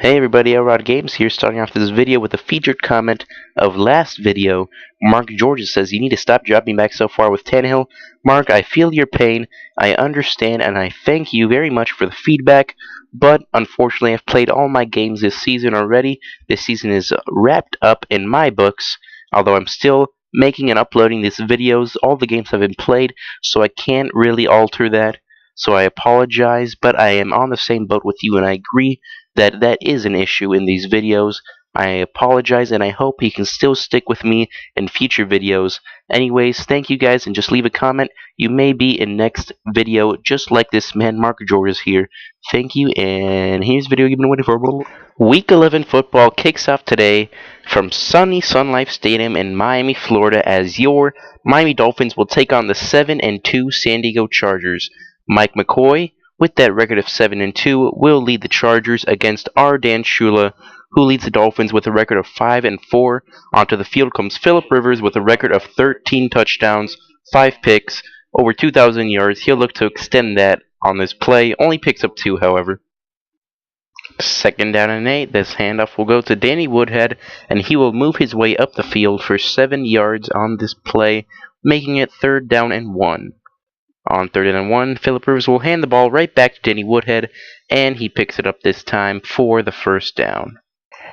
Hey everybody, Elrod Games here, starting off this video with a featured comment of last video. Mark Georges says, "You need to stop dropping back so far with Tannehill." Mark, I feel your pain, I understand, and I thank you very much for the feedback, but unfortunately I've played all my games this season already. This season is wrapped up in my books, although I'm still making and uploading these videos. All the games have been played, so I can't really alter that. So I apologize, but I am on the same boat with you, and I agree that is an issue in these videos. I apologize, and I hope he can still stick with me in future videos. Anyways, thank you guys, and just leave a comment. You may be in next video, just like this man Mark Georges here. Thank you, and here's the video you've been waiting for. Week 11 football kicks off today from sunny Sun Life Stadium in Miami, Florida, as your Miami Dolphins will take on the 7-2 San Diego Chargers. Mike McCoy, with that record of 7-2, will lead the Chargers against R. Dan Shula, who leads the Dolphins with a record of 5-4. Onto the field comes Philip Rivers with a record of 13 touchdowns, 5 picks, over 2,000 yards. He'll look to extend that on this play. Only picks up 2, however. Second down and 8. This handoff will go to Danny Woodhead, and he will move his way up the field for 7 yards on this play, making it 3rd down and 1. On 3rd and 1, Philip Rivers will hand the ball right back to Danny Woodhead, and he picks it up this time for the 1st down.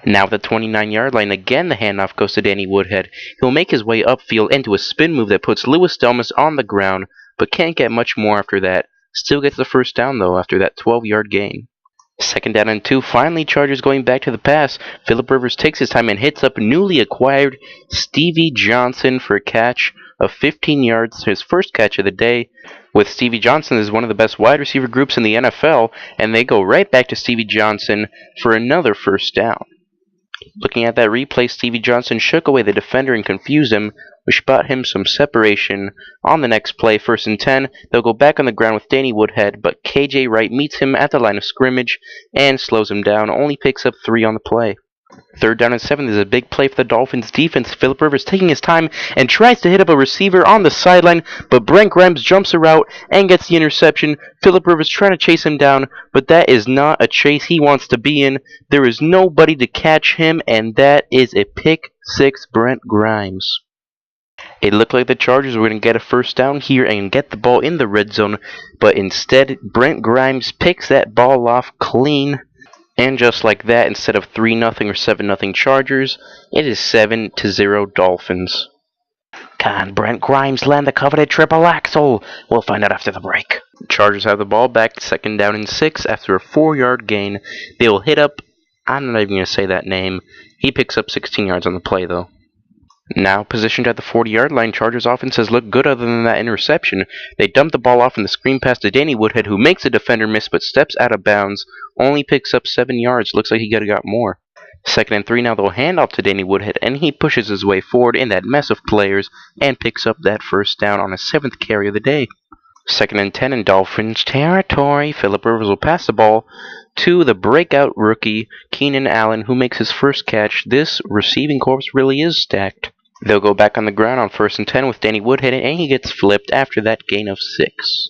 Now at the 29-yard line, again the handoff goes to Danny Woodhead. He'll make his way upfield into a spin move that puts Louis Delmas on the ground, but can't get much more after that. Still gets the 1st down, though, after that 12-yard gain. 2nd down and 2, finally Chargers going back to the pass. Philip Rivers takes his time and hits up newly acquired Stevie Johnson for a catch of 15 yards, his first catch of the day. With Stevie Johnson is one of the best wide receiver groups in the NFL, and they go right back to Stevie Johnson for another 1st down. Looking at that replay, Stevie Johnson shook away the defender and confused him, which bought him some separation. On the next play, 1st and 10, they'll go back on the ground with Danny Woodhead, but KJ Wright meets him at the line of scrimmage and slows him down, only picks up 3 on the play. 3rd down and 7 is a big play for the Dolphins defense. Philip Rivers taking his time and tries to hit up a receiver on the sideline, but Brent Grimes jumps a route and gets the interception. Philip Rivers trying to chase him down, but that is not a chase he wants to be in. There is nobody to catch him, and that is a pick 6, Brent Grimes. It looked like the Chargers were going to get a 1st down here and get the ball in the red zone, but instead Brent Grimes picks that ball off clean. And just like that, instead of 3-0 or 7-0 Chargers, it is 7-0 Dolphins. Can Brent Grimes land the coveted triple axel? We'll find out after the break. Chargers have the ball back, 2nd down and 6 after a 4-yard gain. They will hit up, I'm not even going to say that name. He picks up 16 yards on the play, though. Now positioned at the 40-yard line, Chargers offense has looked good other than that interception. They dump the ball off in the screen pass to Danny Woodhead, who makes a defender miss but steps out of bounds, only picks up 7 yards. Looks like he could have got more. 2nd and 3 now, they'll hand off to Danny Woodhead, and he pushes his way forward in that mess of players and picks up that 1st down on his 7th carry of the day. 2nd and 10 in Dolphins territory. Philip Rivers will pass the ball to the breakout rookie, Keenan Allen, who makes his 1st catch. This receiving corps really is stacked. They'll go back on the ground on 1st and 10 with Danny Woodhead, and he gets flipped after that gain of 6.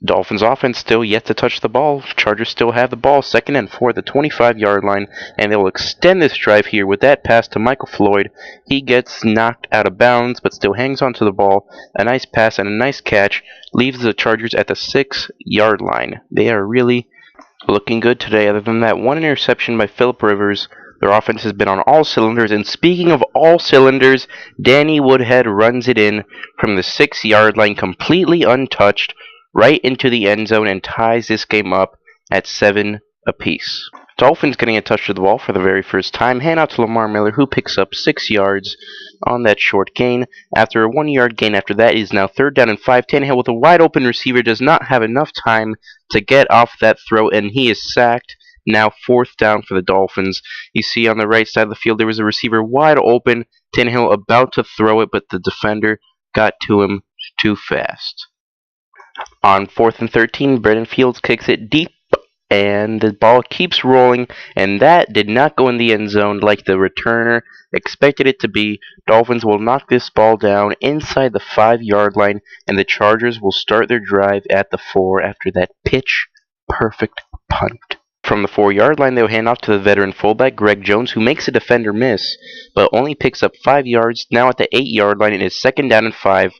Dolphins offense still yet to touch the ball. Chargers still have the ball, 2nd and 4 at the 25-yard line, and they'll extend this drive here with that pass to Michael Floyd. He gets knocked out of bounds, but still hangs onto the ball. A nice pass and a nice catch leaves the Chargers at the 6-yard line. They are really looking good today, other than that one interception by Philip Rivers. Their offense has been on all cylinders, and speaking of all cylinders, Danny Woodhead runs it in from the 6-yard line completely untouched, right into the end zone, and ties this game up at 7 apiece. Dolphins getting a touch of the ball for the very first time. Hand out to Lamar Miller, who picks up 6 yards on that short gain. After a 1-yard gain after that, it is now 3rd down and 5. Tannehill with a wide open receiver does not have enough time to get off that throw, and he is sacked. Now 4th down for the Dolphins. You see on the right side of the field there was a receiver wide open. Tannehill about to throw it, but the defender got to him too fast. On 4th and 13, Brendan Fields kicks it deep, and the ball keeps rolling, and that did not go in the end zone like the returner expected it to be. Dolphins will knock this ball down inside the 5-yard line, and the Chargers will start their drive at the 4 after that pitch-perfect punt. From the 4-yard line, they'll hand off to the veteran fullback, Greg Jones, who makes a defender miss, but only picks up 5 yards. Now at the 8-yard line, it is 2nd down and 5.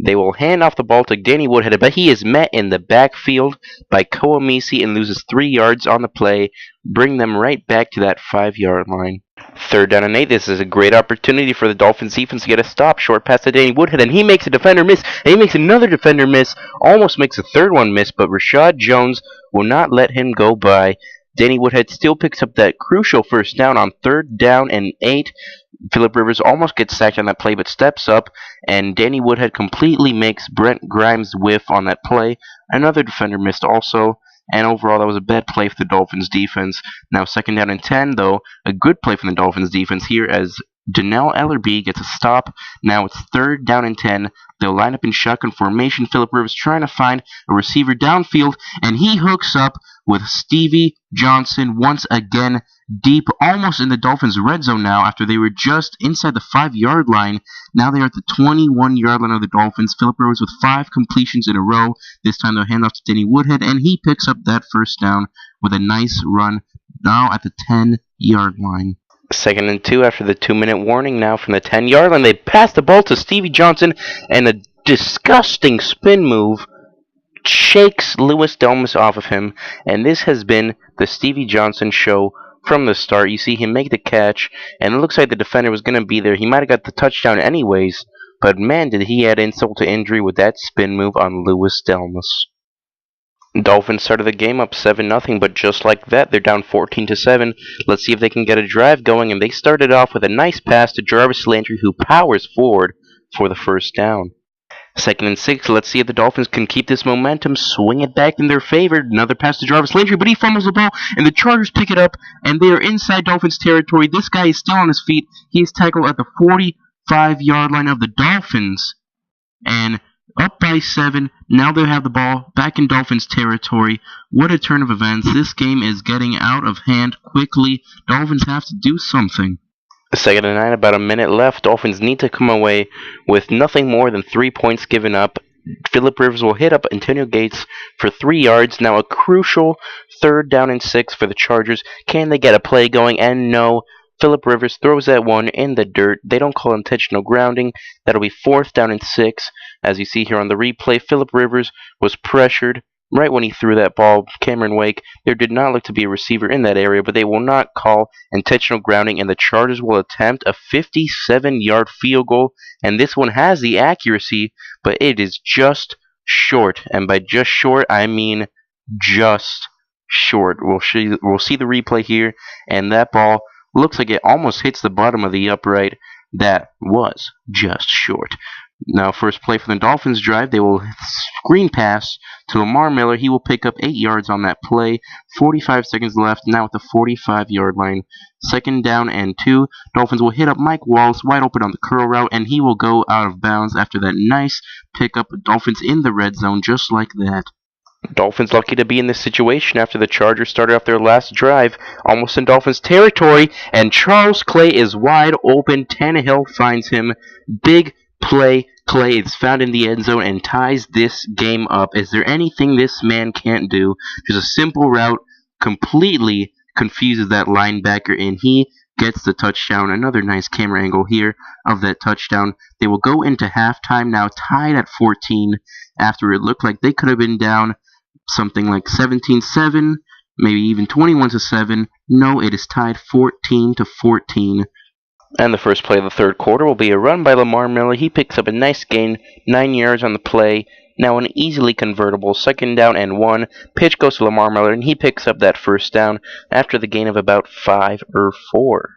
They will hand off the ball to Danny Woodhead, but he is met in the backfield by Koamisi and loses 3 yards on the play, bring them right back to that 5-yard line. 3rd down and 8. This is a great opportunity for the Dolphins defense to get a stop. Short pass to Danny Woodhead, and he makes a defender miss, and he makes another defender miss, almost makes a third one miss, but Rashad Jones will not let him go by. Danny Woodhead still picks up that crucial 1st down on 3rd down and 8. Philip Rivers almost gets sacked on that play, but steps up, and Danny Woodhead completely makes Brent Grimes whiff on that play. Another defender missed also, and overall that was a bad play for the Dolphins defense. Now 2nd down and 10, though, a good play from the Dolphins defense here as Donnell Ellerby gets a stop. Now it's 3rd down and 10. They'll line up in shotgun formation. Philip Rivers trying to find a receiver downfield, and he hooks up with Stevie Johnson once again, deep, almost in the Dolphins' red zone now after they were just inside the 5-yard line. Now they are at the 21-yard line of the Dolphins. Philip Rivers with 5 completions in a row. This time they'll hand off to Danny Woodhead, and he picks up that 1st down with a nice run now at the 10-yard line. 2nd and 2 after the 2-minute warning. Now from the 10-yard line, they pass the ball to Stevie Johnson, and a disgusting spin move shakes Louis Delmas off of him, and this has been the Stevie Johnson show from the start. You see him make the catch, and it looks like the defender was going to be there. He might have got the touchdown anyways, but man, did he add insult to injury with that spin move on Louis Delmas. Dolphins started the game up 7-0, but just like that, they're down 14-7. Let's see if they can get a drive going, and they started off with a nice pass to Jarvis Landry, who powers forward for the 1st down. 2nd and 6, let's see if the Dolphins can keep this momentum, swing it back in their favor. Another pass to Jarvis Landry, but he fumbles the ball, and the Chargers pick it up, and they are inside Dolphins territory. This guy is still on his feet. He is tackled at the 45-yard line of the Dolphins, and up by 7. Now they have the ball back in Dolphins territory. What a turn of events. This game is getting out of hand quickly. Dolphins have to do something. 2nd and 9, about a minute left. Dolphins need to come away with nothing more than 3 points given up. Philip Rivers will hit up Antonio Gates for 3 yards. Now a crucial 3rd down and 6 for the Chargers. Can they get a play going? And no. Philip Rivers throws that one in the dirt. They don't call intentional grounding. That'll be 4th down and 6. As you see here on the replay, Philip Rivers was pressured right when he threw that ball. Cameron Wake, there did not look to be a receiver in that area, but they will not call intentional grounding, and the Chargers will attempt a 57-yard field goal, and this one has the accuracy, but it is just short, and by just short, I mean just short. We'll see the replay here, and that ball looks like it almost hits the bottom of the upright. That was just short. Now, first play for the Dolphins drive, they will screen pass to Lamar Miller. He will pick up 8 yards on that play. 45 seconds left, now at the 45-yard line. 2nd down and 2. Dolphins will hit up Mike Wallace wide open on the curl route, and he will go out of bounds after that nice pickup. Dolphins in the red zone just like that. Dolphins lucky to be in this situation after the Chargers started off their last drive, almost in Dolphins territory, and Charles Clay is wide open. Tannehill finds him. Big play. Clay is found in the end zone and ties this game up. Is there anything this man can't do? Just a simple route completely confuses that linebacker, and he gets the touchdown. Another nice camera angle here of that touchdown. They will go into halftime now tied at 14 after it looked like they could have been down something like 17-7, maybe even 21-7. No, it is tied 14-14. And the first play of the 3rd quarter will be a run by Lamar Miller. He picks up a nice gain, 9 yards on the play. Now an easily convertible 2nd down and 1. Pitch goes to Lamar Miller, and he picks up that 1st down after the gain of about 5 or 4.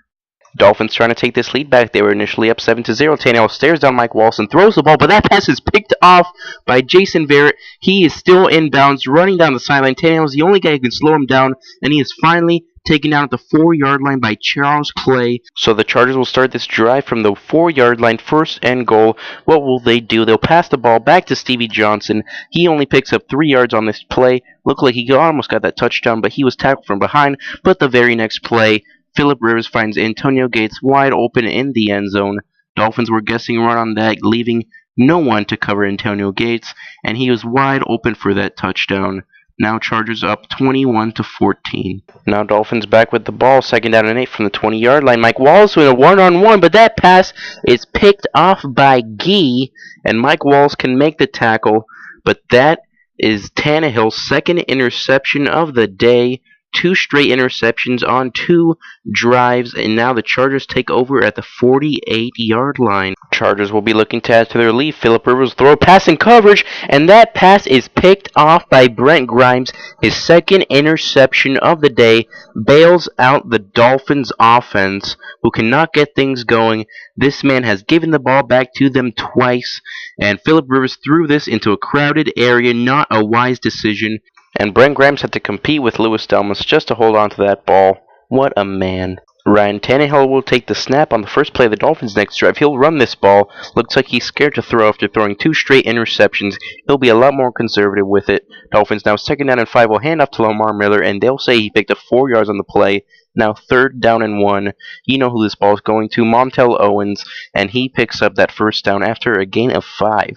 Dolphins trying to take this lead back. They were initially up 7-0. Tannehill stares down Mike Wallace and throws the ball, but that pass is picked off by Jason Verrett. He is still inbounds, running down the sideline. Tannehill is the only guy who can slow him down, and he is finally taken down at the 4-yard line by Charles Clay. So the Chargers will start this drive from the 4-yard line, 1st and goal. What will they do? They'll pass the ball back to Stevie Johnson. He only picks up 3 yards on this play. Looked like he almost got that touchdown, but he was tackled from behind. But the very next play, Philip Rivers finds Antonio Gates wide open in the end zone. Dolphins were guessing right on that, leaving no one to cover Antonio Gates, and he was wide open for that touchdown. Now Chargers up 21-14. Now Dolphins back with the ball, 2nd down and 8 from the 20-yard line. Mike Wallace with a one-on-one, but that pass is picked off by Gee, and Mike Wallace can make the tackle, but that is Tannehill's 2nd interception of the day. 2 straight interceptions on 2 drives, and now the Chargers take over at the 48-yard line. Chargers will be looking to add to their lead. Philip Rivers throw passing coverage, and that pass is picked off by Brent Grimes. His 2nd interception of the day bails out the Dolphins offense, who cannot get things going. This man has given the ball back to them twice, and Philip Rivers threw this into a crowded area. Not a wise decision. And Brent Grimes had to compete with Louis Delmas just to hold on to that ball. What a man. Ryan Tannehill will take the snap on the first play of the Dolphins' next drive. He'll run this ball. Looks like he's scared to throw after throwing 2 straight interceptions. He'll be a lot more conservative with it. Dolphins now 2nd down and 5 will hand off to Lamar Miller, and they'll say he picked up 4 yards on the play. Now 3rd down and 1. You know who this ball is going to, Montel Owens, and he picks up that 1st down after a gain of 5.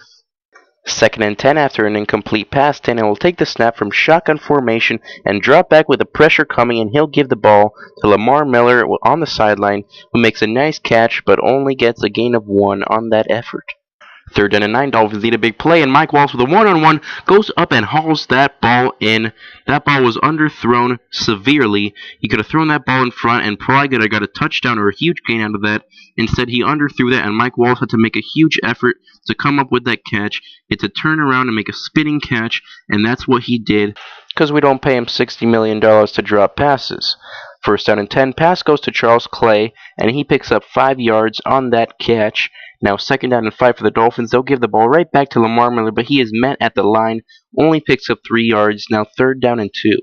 2nd and 10 after an incomplete pass. Tannehill will take the snap from shotgun formation and drop back with the pressure coming, and he'll give the ball to Lamar Miller on the sideline, who makes a nice catch but only gets a gain of 1 on that effort. 3rd down and 9, Dolphins need a big play, and Mike Wallace with a one-on-one goes up and hauls that ball in. That ball was underthrown severely. He could have thrown that ball in front and probably could have got a touchdown or a huge gain out of that. Instead, he underthrew that, and Mike Wallace had to make a huge effort to come up with that catch. It's a turn around and make a spinning catch, and that's what he did, because we don't pay him $60 million to drop passes. 1st down and 10, pass goes to Charles Clay, and he picks up 5 yards on that catch. Now 2nd down and 5 for the Dolphins. They'll give the ball right back to Lamar Miller, but he is met at the line, only picks up 3 yards. Now 3rd down and 2.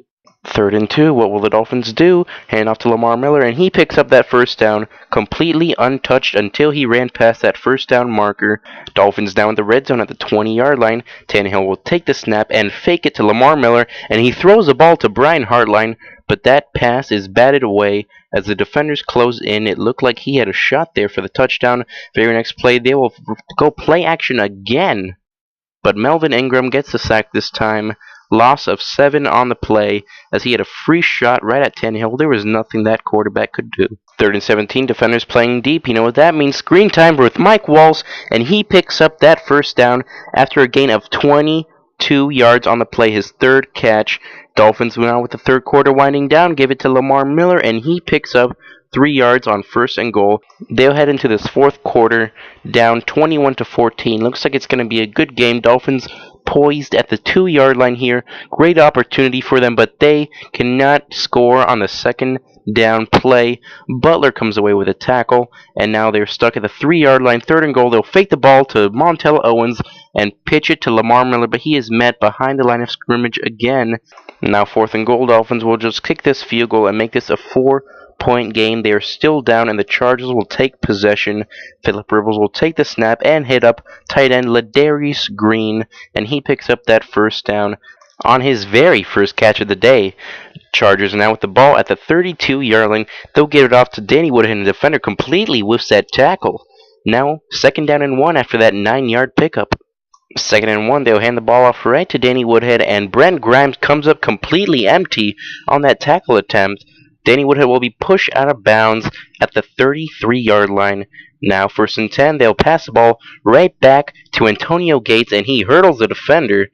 3rd and 2, what will the Dolphins do? Hand off to Lamar Miller, and he picks up that 1st down, completely untouched until he ran past that 1st down marker. Dolphins now in the red zone at the 20-yard line. Tannehill will take the snap and fake it to Lamar Miller, and he throws the ball to Brian Hartline, but that pass is batted away as the defenders close in. It looked like he had a shot there for the touchdown. Very next play, they will go play action again, but Melvin Ingram gets the sack this time. Loss of 7 on the play, as he had a free shot right at Tannehill. There was nothing that quarterback could do. 3rd and 17, defenders playing deep. You know what that means? Screen time with Mike Wallace, and he picks up that 1st down after a gain of 22 yards on the play, his 3rd catch. Dolphins now with the 3rd quarter winding down, give it to Lamar Miller, and he picks up 3 yards on 1st and goal. They'll head into this 4th quarter down 21-14. Looks like it's going to be a good game. Dolphins poised at the 2-yard line here. Great opportunity for them, but they cannot score on the 2nd down play. Butler comes away with a tackle, and now they're stuck at the 3-yard line. 3rd and goal. They'll fake the ball to Montel Owens and pitch it to Lamar Miller, but he is met behind the line of scrimmage again. Now 4th and goal. Dolphins will just kick this field goal and make this a 4-point game. They are still down, and the Chargers will take possession. Philip Rivers will take the snap and hit up tight end Ladarius Green, and he picks up that 1st down on his very first catch of the day. Chargers now with the ball at the 32-yard line. They'll get it off to Danny Woodhead, and the defender completely whiffs that tackle. Now 2nd down and 1 after that 9-yard pickup. 2nd and 1, they'll hand the ball off right to Danny Woodhead, and Brent Grimes comes up completely empty on that tackle attempt. Danny Woodhead will be pushed out of bounds at the 33-yard line. Now 1st and 10, they'll pass the ball right back to Antonio Gates, and he hurdles the defender.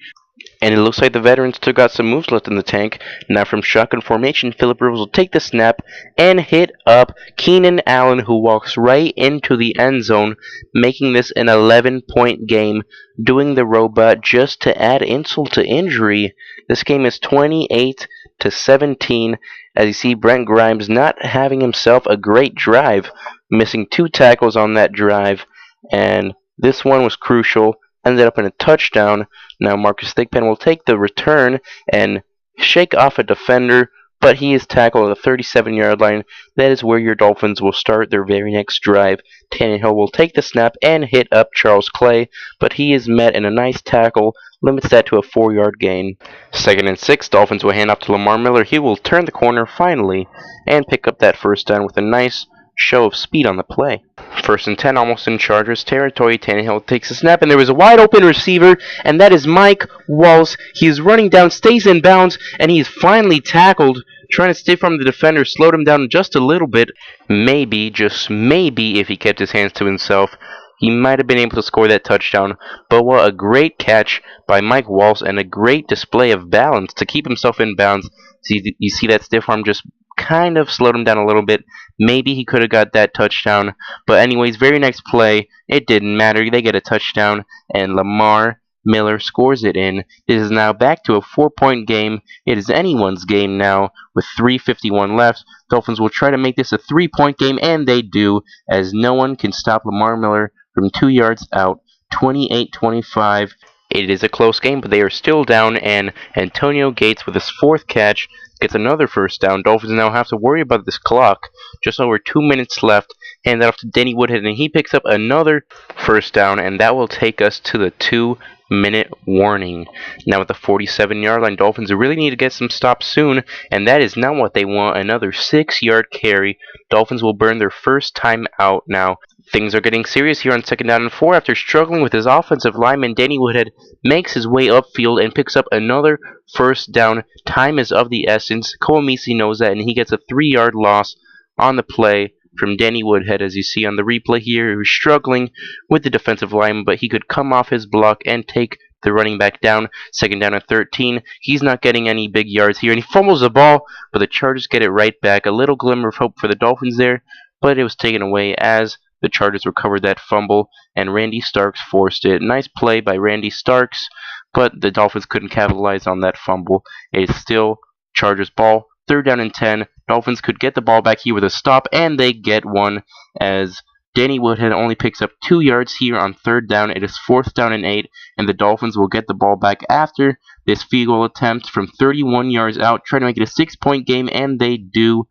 And it looks like the veterans still got some moves left in the tank. Now from shotgun formation, Philip Rivers will take the snap and hit up Keenan Allen, who walks right into the end zone, making this an 11-point game. Doing the robot just to add insult to injury. This game is 28-17, as you see Brent Grimes not having himself a great drive, missing 2 tackles on that drive, and this one was crucial. Ended up in a touchdown. Now Marcus Thigpen will take the return and shake off a defender, but he is tackled at the 37-yard line. That is where your Dolphins will start their very next drive. Tannehill will take the snap and hit up Charles Clay, but he is met in a nice tackle, limits that to a 4-yard gain. 2nd and 6, Dolphins will hand off to Lamar Miller. He will turn the corner finally and pick up that 1st down with a nice show of speed on the play. First and 10, almost in Chargers territory. Tannehill takes a snap, and there was a wide open receiver, and that is Mike Wallace. He is running down, stays in bounds, and he is finally tackled, trying to stay from the defender, slowed him down just a little bit. Maybe, just maybe, if he kept his hands to himself, he might have been able to score that touchdown. But what a great catch by Mike Wallace, and a great display of balance to keep himself in bounds. You see that stiff arm just kind of slowed him down a little bit. Maybe he could have got that touchdown. But anyways, very next play, it didn't matter. They get a touchdown, and Lamar Miller scores it in. It is now back to a 4-point game. It is anyone's game now with 3:51 left. Dolphins will try to make this a 3-point game, and they do, as no one can stop Lamar Miller from 2 yards out. 28-25. It is a close game, but they are still down, and Antonio Gates, with his 4th catch, gets another first down. Dolphins now have to worry about this clock. Just over 2 minutes left. Hand that off to Denny Woodhead, and he picks up another first down, and that will take us to the 2-minute warning. Now at the 47-yard line, Dolphins really need to get some stops soon, and that is not what they want. Another 6-yard carry. Dolphins will burn their first time out now. Things are getting serious here on 2nd down and 4 after struggling with his offensive lineman. Danny Woodhead makes his way upfield and picks up another first down. Time is of the essence. Koamisi knows that, and he gets a 3-yard loss on the play from Danny Woodhead, as you see on the replay here. He was struggling with the defensive lineman, but he could come off his block and take the running back down. 2nd down and 13. He's not getting any big yards here, and he fumbles the ball, but the Chargers get it right back. A little glimmer of hope for the Dolphins there, but it was taken away as the Chargers recovered that fumble, and Randy Starks forced it. Nice play by Randy Starks, but the Dolphins couldn't capitalize on that fumble. It's still Chargers ball. 3rd down and 10. Dolphins could get the ball back here with a stop, and they get one, as Danny Woodhead only picks up 2 yards here on 3rd down. It is 4th down and 8, and the Dolphins will get the ball back after this field goal attempt from 31 yards out, trying to make it a 6-point game, and they do.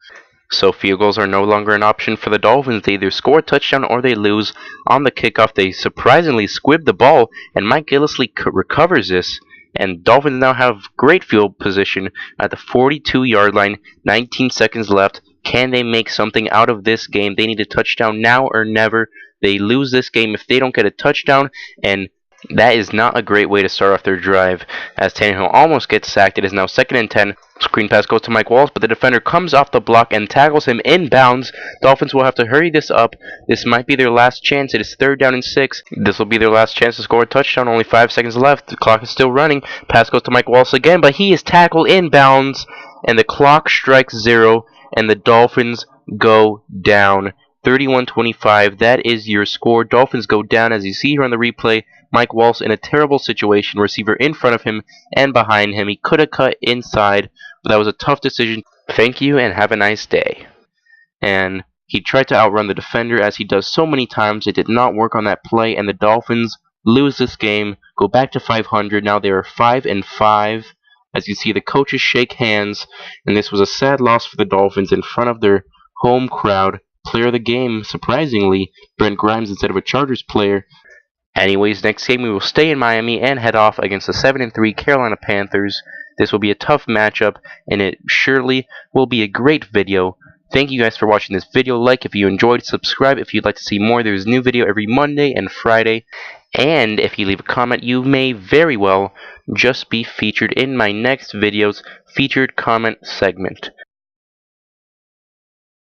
So field goals are no longer an option for the Dolphins. They either score a touchdown or they lose. On the kickoff, they surprisingly squib the ball, and Mike Gillislee recovers this. And Dolphins now have great field position at the 42-yard line. 19 seconds left. Can they make something out of this game? They need a touchdown now or never. They lose this game if they don't get a touchdown, and that is not a great way to start off their drive, as Tannehill almost gets sacked. It is now 2nd and 10. Screen pass goes to Mike Wallace, but the defender comes off the block and tackles him in bounds. Dolphins will have to hurry this up. This might be their last chance. It is 3rd down and 6. This will be their last chance to score a touchdown. Only 5 seconds left. The clock is still running. Pass goes to Mike Wallace again, but he is tackled in bounds, and the clock strikes 0, and the Dolphins go down. 31-25. That is your score. Dolphins go down, as you see here on the replay. Mike Wallace in a terrible situation. Receiver in front of him and behind him. He could have cut inside, but that was a tough decision. Thank you and have a nice day. And he tried to outrun the defender, as he does so many times. It did not work on that play, and the Dolphins lose this game, go back to 500. Now they are 5-5. As you see, the coaches shake hands, and this was a sad loss for the Dolphins in front of their home crowd. Player of the game, surprisingly, Brent Grimes instead of a Chargers player. Anyways, next game we will stay in Miami and head off against the 7-3 Carolina Panthers. This will be a tough matchup, and it surely will be a great video. Thank you guys for watching this video. Like if you enjoyed, subscribe if you'd like to see more. There's a new video every Monday and Friday. And if you leave a comment, you may very well just be featured in my next video's featured comment segment.